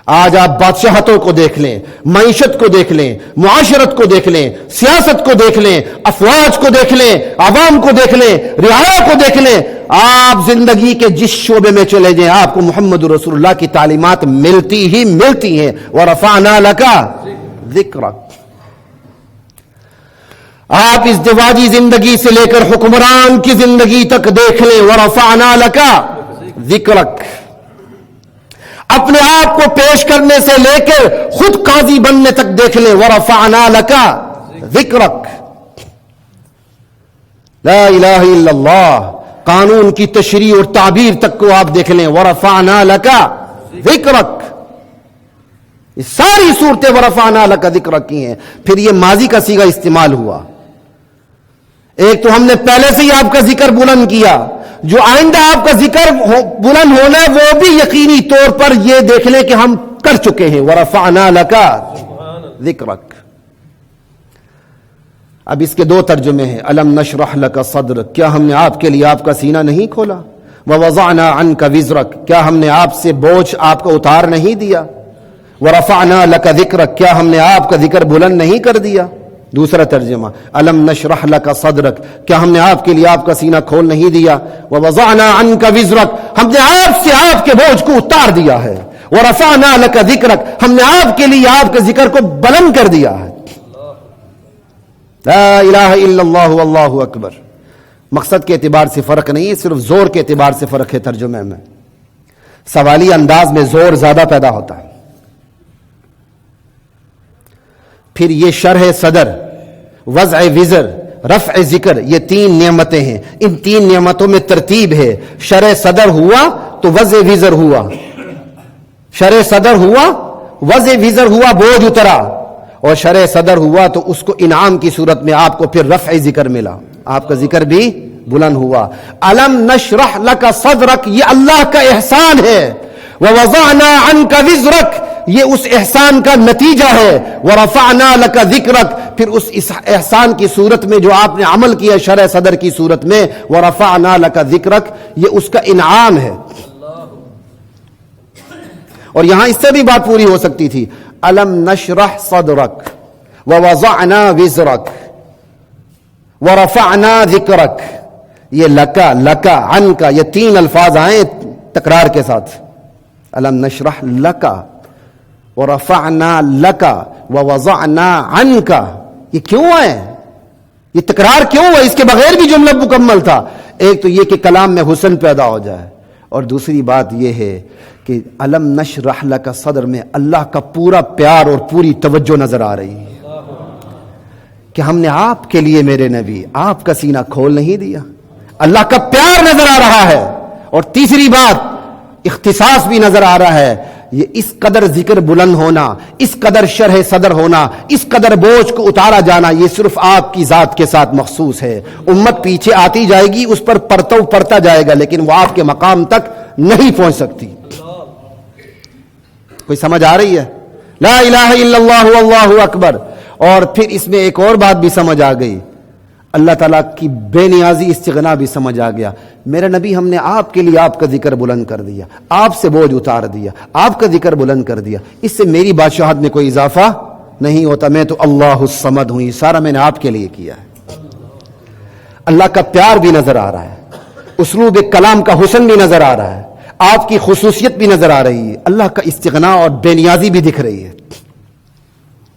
آج آپ بادشاہتوں کو دیکھ لیں، معیشت کو دیکھ لیں، معاشرت کو دیکھ لیں، سیاست کو دیکھ لیں، افواج کو دیکھ لیں، عوام کو دیکھ لیں، رعایا کو دیکھ لیں، آپ زندگی کے جس شعبے میں چلے جائیں آپ کو محمد رسول اللہ کی تعلیمات ملتی ہی ملتی ہیں۔ وَرَفَعْنَا لَكَ ذِكْرَكَ۔ آپ ازدواجی زندگی سے لے کر حکمران کی زندگی تک دیکھ لیں، وَرَفَعْنَا لَكَ ذِكْرَكَ۔ اپنے آپ کو پیش کرنے سے لے کر خود قاضی بننے تک دیکھ لیں، وَرَفَعْنَا لَكَ ذِكْرَكَ۔ لا الہ الا اللہ، قانون کی تشریح اور تعبیر تک کو آپ دیکھ لیں، وَرَفَعْنَا لَكَ ذِكْرَكَ۔ یہ ساری صورتیں وَرَفَعْنَا لَكَ ذِكْرَكَ کی ہیں۔ پھر یہ ماضی کا صیغہ استعمال ہوا۔ ایک تو ہم نے پہلے سے ہی آپ کا ذکر بلند کیا، جو آئندہ آپ کا ذکر بلند ہونا ہے وہ بھی یقینی طور پر یہ دیکھ لیں کہ ہم کر چکے ہیں، وَرَفَعْنَا لَكَ ذِكْرَكَ۔ اب اس کے دو ترجمے ہیں۔ أَلَمْ نَشْرَحْ لَكَ صَدْرَكَ، کیا ہم نے آپ کے لیے آپ کا سینہ نہیں کھولا؟ وَوَضَعْنَا عَنْكَ وِزْرَكَ، کیا ہم نے آپ سے بوجھ آپ کا اتار نہیں دیا؟ وَرَفَعْنَا لَكَ ذِكْرَكَ، کیا ہم نے آپ کا ذکر بلند نہیں کر دیا؟ دوسرا ترجمہ، أَلَمْ نَشْرَحْ لَكَ صَدْرَكَ، کیا ہم نے آپ کے لیے آپ کا سینہ کھول نہیں دیا؟ وَوَضَعْنَا عَنْكَ وِزْرَكَ، ہم نے آپ سے آپ کے بوجھ کو اتار دیا ہے۔ وَرَفَعْنَا لَكَ ذِكْرَكَ، ہم نے آپ کے لیے آپ کے ذکر کو بلند کر دیا ہے۔ لا الہ الا اللہ واللہ اکبر۔ مقصد کے اعتبار سے فرق نہیں ہے، صرف زور کے اعتبار سے فرق ہے ترجمے میں۔ سوالی انداز میں زور زیادہ پیدا ہوتا ہے۔ پھر یہ شرح صدر، وضع وزر، رفع ذکر، یہ تین نعمتیں ہیں۔ ان تین نعمتوں میں ترتیب ہے، شرح صدر ہوا تو وضع وزر ہوا، شرح صدر ہوا وضع وزر ہوا، بوجھ اترا، اور شرح صدر ہوا تو اس کو انعام کی صورت میں آپ کو پھر رفع ذکر ملا، آپ کا ذکر بھی بلند ہوا۔ أَلَمْ نَشْرَحْ لَكَ صَدْرَكَ، یہ اللہ کا احسان ہے۔ وَوَضَعْنَا عَنْكَ وِزْرَكَ، یہ اس احسان کا نتیجہ ہے۔ وَرَفَعْنَا لَكَ ذِكْرَكَ، پھر اس احسان کی صورت میں جو آپ نے عمل کیا شرح صدر کی صورت میں، وَرَفَعْنَا لَكَ ذِكْرَكَ، یہ اس کا انعام ہے۔ اور یہاں اس سے بھی بات پوری ہو سکتی تھی، أَلَمْ نَشْرَحْ صَدْرَكَ وَوَضَعْنَا وِزْرَكَ وَرَفَعْنَا ذِكْرَكَ، یہ لکا لکا عنکا، یہ تین الفاظ آئیں تکرار کے ساتھ۔ أَلَمْ نَشْرَحْ لَكَ وَرَفَعْنَا لَكَ وَوَضَعْنَا عَنْكَ، یہ کیوں آئے؟ یہ تکرار کیوں ہوا؟ اس کے بغیر بھی جملہ مکمل تھا۔ ایک تو یہ کہ کلام میں حسن پیدا ہو جائے، اور دوسری بات یہ ہے کہ أَلَمْ نَشْرَحْ لَكَ صدر میں اللہ کا پورا پیار اور پوری توجہ نظر آ رہی ہے کہ ہم نے آپ کے لیے میرے نبی آپ کا سینہ کھول نہیں دیا، اللہ کا پیار نظر آ رہا ہے۔ اور تیسری بات اختصاص بھی نظر آ رہا ہے، یہ اس قدر ذکر بلند ہونا، اس قدر شرح صدر ہونا، اس قدر بوجھ کو اتارا جانا، یہ صرف آپ کی ذات کے ساتھ مخصوص ہے۔ امت پیچھے آتی جائے گی، اس پر پڑتا جائے گا، لیکن وہ آپ کے مقام تک نہیں پہنچ سکتی۔ کوئی سمجھ آ رہی ہے؟ لا الہ الا اللہ واللہ اکبر۔ اور پھر اس میں ایک اور بات بھی سمجھ آ گئی، اللہ تعالیٰ کی بے نیازی استغنا بھی سمجھ آ گیا۔ میرے نبی ہم نے آپ کے لیے آپ کا ذکر بلند کر دیا، آپ سے بوجھ اتار دیا، آپ کا ذکر بلند کر دیا، اس سے میری بادشاہت میں کوئی اضافہ نہیں ہوتا، میں تو اللہ الصمد ہوں، یہ سارا میں نے آپ کے لیے کیا ہے۔ اللہ کا پیار بھی نظر آ رہا ہے، اسلوب کلام کا حسن بھی نظر آ رہا ہے، آپ کی خصوصیت بھی نظر آ رہی ہے، اللہ کا استغنا اور بے نیازی بھی دکھ رہی ہے۔